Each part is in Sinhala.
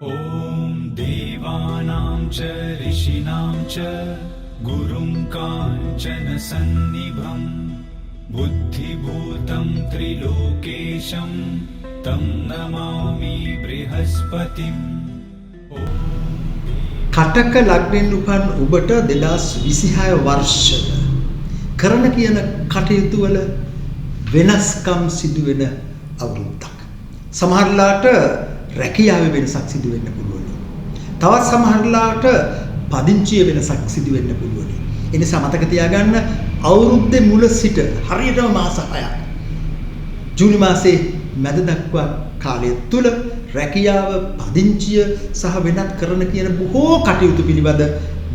ॐ देवानां च ऋषीणां च गुरुं काञ्चनसन्निभं बुद्धिभूतं त्रिलोकेशं तं नमामि बृहस्पतिम्. කටක ලග්නෙන් උපන් ඔබට 2026 වර්ෂය කරන කියන කටයුතු වල වෙනස්කම් සිදු වෙන අවුරුද්දක්. සමහරලාට රැකියාවේ වෙනසක් සිදු වෙන්න පුළුවන්. තවත් සමහරලාට පදිංචියේ වෙනසක් සිදු වෙන්න පුළුවන්. ඒ නිසා මතක තියාගන්න අවුරුද්දේ මුල සිට හරියටම මාස 6ක් ජූනි මාසයේ මැද දක්වා කාලය තුල රැකියාව, පදිංචිය සහ වෙනත් කරන කියන බොහෝ කටයුතු පිළිබඳ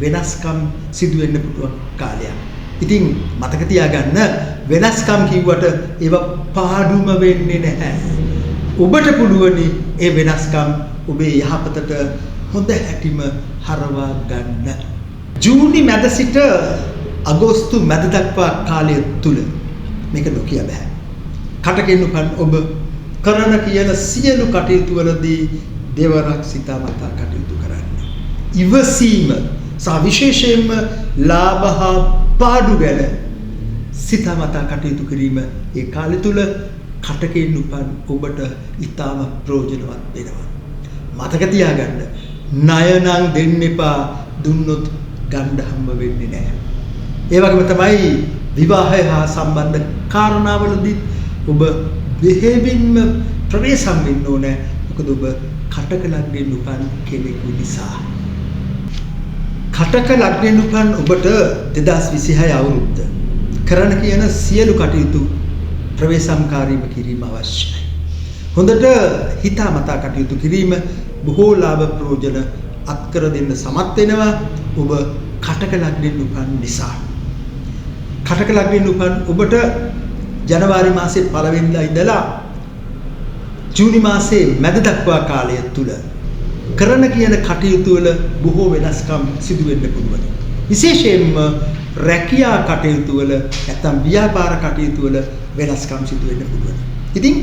වෙනස්කම් සිදු වෙන්න පුළුවන් කාලයක්. ඉතින් මතක තියාගන්න වෙනස්කම් කිව්වට ඒවා පාඩුම වෙන්නේ නැහැ. ඔබට පුළුවනි ඒ වෙනස්කම් ඔබේ යහපතට හොඳ හැටිම හරවා ගන්න. ජූනි මැද සිට අගෝස්තු මැද දක්වා කාලය තුල මේක නොකිය බෑ. කටකෙන් උපන් ඔබ කරන කියන සියලු කටයුතු වලදී දෙවරක් සිතාමතා කටයුතු කරන්න. ඉවසීම සහ විශේෂයෙන්ම ලාභ හා පාඩු ගැන සිතාමතා කටයුතු කිරීම ඒ කාලය තුල කටකෙන් උපන් ඔබට ඉතාම ප්‍රයෝජනවත් වෙනවා. මතක තියාගන්න ණය නම් දෙන්න එපා, දුන්නොත් ගන්න හම්බ වෙන්නේ නැහැ. ඒ වගේම තමයි විවාහය හා සම්බන්ධ කාරණාවලදී ඔබ බෙහෙවින්ම ප්‍රවේශම් වෙන්න ඕනේ. මොකද ඔබ කටක ලග්නෙන් උපන් කෙනෙකු නිසා. කටක ලග්නෙන් උපන් ඔබට 2026 අවුරුද්ද කරන කියන සියලු කටයුතු ප්‍රවේශම්කාරීව කිරීම අවශ්‍යයි. හොඳට හිතාමතා කටයුතු කිරීම බොහෝ ලාභ ප්‍රයෝජන අත්කර දෙන්න සමත් වෙනවා ඔබ කටක ලග්නෙන් උපන් නිසා. කටක ලග්නෙන් උපන් ඔබට ජනවාරි මාසයේ පළවෙනිදා ඉඳලා ජූනි මාසයේ මැද දක්වා කාලය තුල කරන කියන කටයුතු වල බොහෝ වෙනස්කම් සිදු වෙන්න පුළුවන්. විශේෂයෙන්ම රැකියා කටයුතු වල නැත්නම් ව්‍යාපාර කටයුතු වල වෙනස්කම් සිදු වෙන්න පුළුවන්. ඉතින්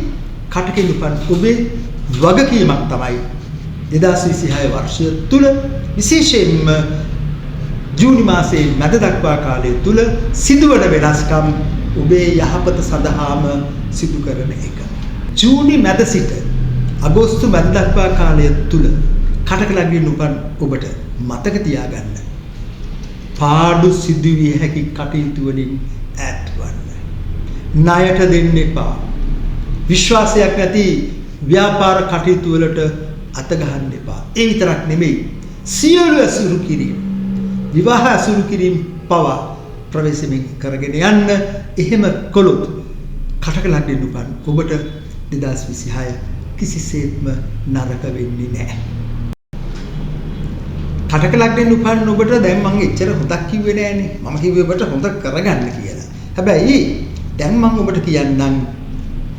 කටකෙන් උපන් ඔබේ වගකීමක් තමයි 2026 වර්ෂය තුල විශේෂයෙන්ම ජූනි මාසයේ මැද දක්වා කාලය තුල සිදුවන වෙනස්කම් ඔබේ යහපත සඳහාම සිදු කරන එක. ජූනි මැද සිට අගෝස්තු මැද දක්වා කාලය තුල කටක ලග්නෙන් උපන් ඔබට මතක තියාගන්න පාඩු සිදුවිය හැකි කටයුතු වලින් ඈත් වන්න. ණයට දෙන්න එපා. විශ්වාසයක් නැති ව්‍යාපාර කටයුතු වලට අත ගහන්න එපා. ඒ විතරක් නෙමෙයි සියලු අසුරු කිරීම, විවාහ අසුරු කිරීම පවා ප්‍රවේශමින් කරගෙන යන්න. එහෙම කළොත් කටක ලග්නෙන් උපන් ඔබට 2026 කිසිසේත්ම නරක වෙන්නේ නැහැ. කටක ලග්නෙන් උපන් ඔබට දැන් මම එච්චර හොඳක් කිව්වේ නෑනේ. මම කිව්වේ ඔබට හොඳ කරගන්න කියලා. හැබැයි දැන් මම ඔබට කියන්නම්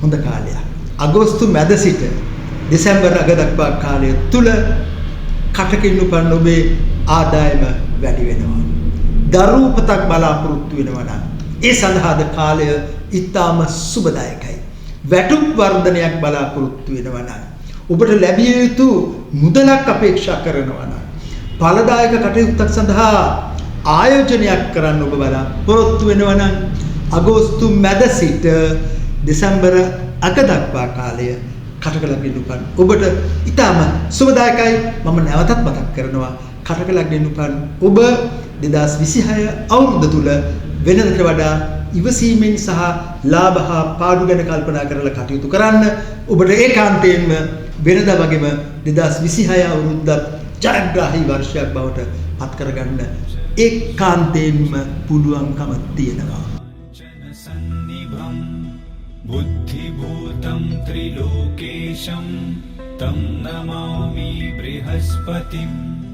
හොඳ කාලයක්. අගෝස්තු මැද සිට දෙසැම්බර් අග දක්වා කාලය තුල කටකින් උපන් ඔබේ ආදායම වැඩි වෙනවා. දරුපතක් බලාපොරොත්තු වෙනවා නම් ඒ සඳහාද කාලය ඉතාම සුබදායකයි. වැටුප් වර්ධනයක් බලාපොරොත්තු වෙනවා නම් ඔබට ලැබිය යුතු මුදලක් අපේක්ෂා කරනවා නම් ඵලදායක කටයුත්තක් සඳහා ආයෝජනයක් කරන්න ඔබ බලාපොරොත්තු වෙනවා නම් අගෝස්තු මැද සිට දෙසැම්බර් අග දක්වා කාලය කටක ලග්නෙන් උපන් ඔබට ඉතාම සුබදායකයි. මම නැවතත් මතක් කරනවා කටක ලග්නෙන් උපන් ඔබ 2026 අවුරුද්ද තුල වෙනදට වඩා ඉවසීමෙන් සහ ලාභ හා පාඩු ගැන කල්පනා කරලා කටයුතු කරන්න. ඔබට ඒකාන්තයෙන්ම වෙනදා වගේම 2026 අවුරුද්දත් ජයග්‍රාහී වර්ෂයක් බවට පත් කරගන්න ඒකාන්තයෙන්ම පුළුවන්කම තියෙනවා. बुद्धिभूतं त्रिलोकेशं तं नमामि बृहस्पतिम्.